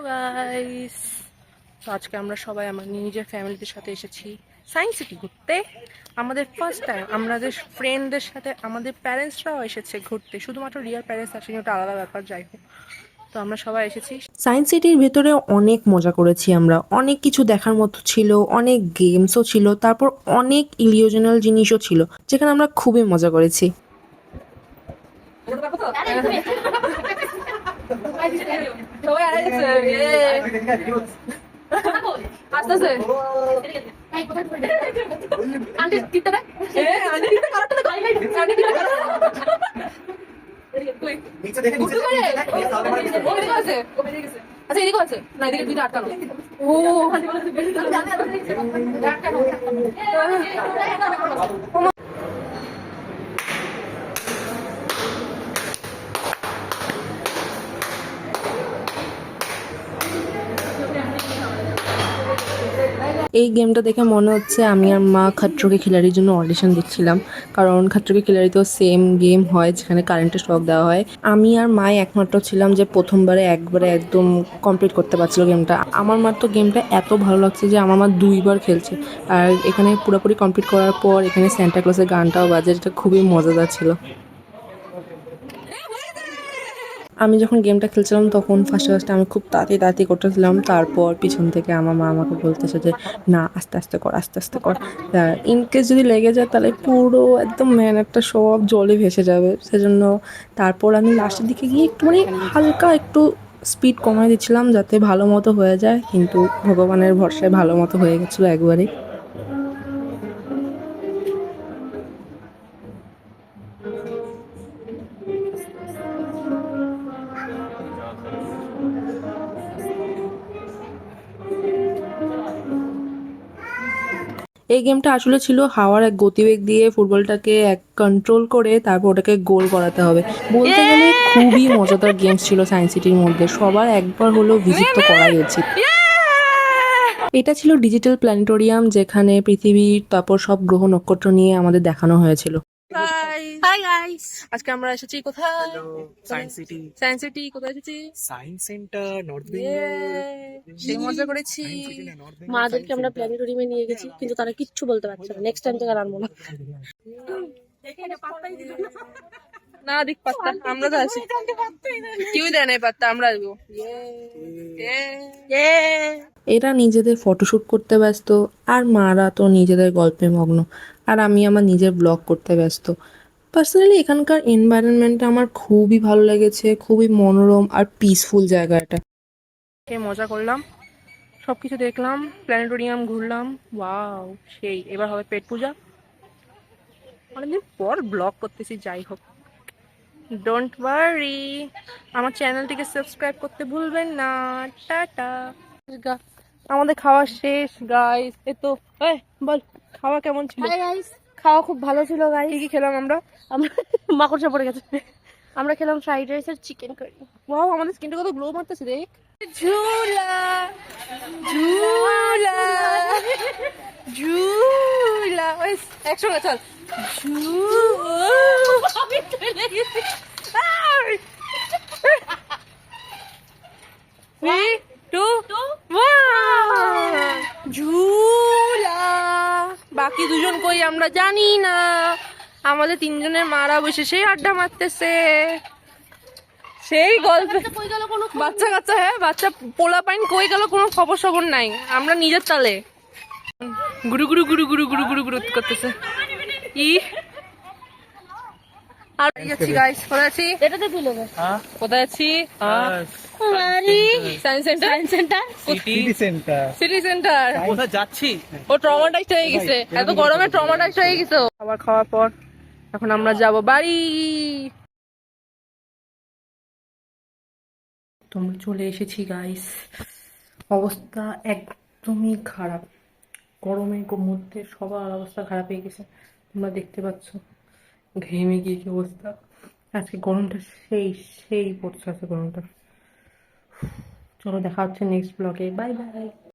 Guys, তো আজকে আমরা সবাই আমার নিজের ফ্যামিলিদের সাথে এসেছি সায়েন্স সিটি ঘুরতে। আমাদের ফার্স্ট টাইম আমাদের ফ্রেন্ডদের সাথে আমাদের প্যারেন্টসরাও এসেছে ঘুরতে, শুধুমাত্র রিয়াল প্যারেন্টস আসেনি, ওটা আলাদা ব্যাপার। যাই হোক, তো আমরা সবাই এসেছি। সায়েন্স সিটির ভেতরে অনেক মজা করেছি আমরা, অনেক কিছু দেখার মতো ছিল, অনেক গেমসও ছিল, তারপর অনেক ইলিউশনাল জিনিসও ছিল যেখানে আমরা খুবই মজা করেছি। আচ্ছা, এদিকে আছে না, এদিকে দুইটা আটকানো। ও এই গেমটা দেখে মনে হচ্ছে আমি আর মা খাট্রো কে খিলাড়ির জন্য অডিশন দিচ্ছিলাম, কারণ খাট্রো কে খিলাড়িতেও সেম গেম হয় যেখানে কারেন্টের শক দেওয়া হয়। আমি আর মাই একমাত্র ছিলাম যে প্রথমবারে একবারে একদম কমপ্লিট করতে পারছিল গেমটা। আমার মার তো গেমটা এত ভালো লাগছে যে আমার মা দুইবার খেলছে। আর এখানে পুরোপুরি কমপ্লিট করার পর এখানে সান্টা ক্লজের গানটাও বাজে, যেটা খুবই মজাদার ছিল। আমি যখন গেমটা খেলছিলাম তখন ফার্স্টে আমি খুব তাড়াতাড়ি করতেছিলাম, তারপর পিছন থেকে আমার মা আমাকে বলতেছে যে না, আস্তে আস্তে কর, আস্তে আস্তে কর। ইনকেস যদি লেগে যায় তাহলে পুরো একদম একটা সব জলে ভেসে যাবে। সেজন্য তারপর আমি লাস্টের দিকে গিয়ে একটু হালকা একটু স্পিড কমায় দিচ্ছিলাম যাতে ভালো মতো হয়ে যায়, কিন্তু ভগবানের ভরসায় ভালো মতো হয়ে গেছিলো একবারে। এই গেমটা আসলে ছিল হাওয়ার এক গতিবেগ দিয়ে ফুটবলটাকে এক কন্ট্রোল করে তারপর ওটাকে গোল করাতে হবে। বলতে গেলে খুবই মজাদার গেমস ছিল সায়েন্স সিটির মধ্যে, সবার একবার হলেও ভিজিট তো করাই উচিত। এটা ছিল ডিজিটাল প্ল্যানেটোরিয়াম, যেখানে পৃথিবীর তারপর সব গ্রহ নক্ষত্র নিয়ে আমাদের দেখানো হয়েছিল। হাই গাইস, আজকে আমরা এসেছি কোথায়? Science city. সায়েন্স সিটি কোথায় এসেছি? Science centre, north Bengal. সেই মজা করেছি। মাদেরকে আমরা প্ল্যানেটোরিয়ামে নিয়ে গেছি, কিন্তু তারা কিচ্ছু বলতে পারছে না। নেক্সট টাইম থেকে আর আনবো না। না দিক পাত্তা, আমরা তো আছি। কেউ দেয় নাই পাত্তা, আমরা আসবো। এরা নিজেদের ফটোশুট করতে ব্যস্ত, আর মারা তো নিজেদের গল্পে মগ্ন, আর আমি আমার নিজের ব্লগ করতে ব্যস্ত। পার্সোনালি এখানকার এনভায়রনমেন্টটা আমার খুবই ভালো লেগেছে, খুবই মনোরম আর পিসফুল জায়গা এটা। মজা করলাম, সবকিছু দেখলাম, প্ল্যানেটোরিয়াম ঘুরলাম। ওয়াও, সেই। এবার হবে পেট পূজা। অনেকদিন পর ব্লগ করতেছি। যাই হোক, ডোন্ট ওয়ারি, আমার চ্যানেলটিকে সাবস্ক্রাইব করতে ভুলবেন না। টাটা। আমাদের খাওয়া শেষ গাইস। এ তো বল, খাওয়া কেমন ছিল? হাই গাইস, খাওয়া খুব ভালো ছিল গাইস। কি কি খেলাম আমরা? আমরা মাকড়সা পড়ে গেছে। আমরা খেলাম ফ্রাইড রাইস আর চিকেন কারি। ওয়াও, আমাদের স্কিনটা কত গ্লো মারতেছে দেখ। ঝুলা ঝুলা ঝুলা, একসঙ্গে চল। ঝুলা। বাকি দুজন কই আমরা জানি না। আমাদের তিনজনের মারা বসে সেই আড্ডা মারতেছে, সেই গল্প। বাচ্চা কাচ্চা, হ্যাঁ বাচ্চা পোলা পাইন কই গেল, কোনো খবর সবর নাই। আমরা নিজের তালে গুরু গুরু গুরু গুরু গুরু গুরু গুরু করতেছে। ই আর যাচ্ছি গাইস, কোথায় আছি? এটাতে তুলে দেবে। কোথায় আছি? Science centre. Science centre, city centre. City centre. কোথায় যাচ্ছি? ও ট্রমাটাইজড হয়ে গেছে, এত গরমে ট্রমাটাইজড হয়ে গেছে। খাবার খাওয়ার পর এখন আমরা যাব বাড়ি। তোমরা চলে এসেছি গাইস। অবস্থা একদমই খারাপ, গরমের মধ্যে সবার অবস্থা খারাপ হয়ে গেছে। তোমরা দেখতে পাচ্ছ ঘেমে গিয়ে কি অবস্থা। আজকে গরমটা সেই সেই পড়ছে আজকে গরমটা। চলো দেখা হচ্ছে নেক্সট ব্লগে। Bye bye.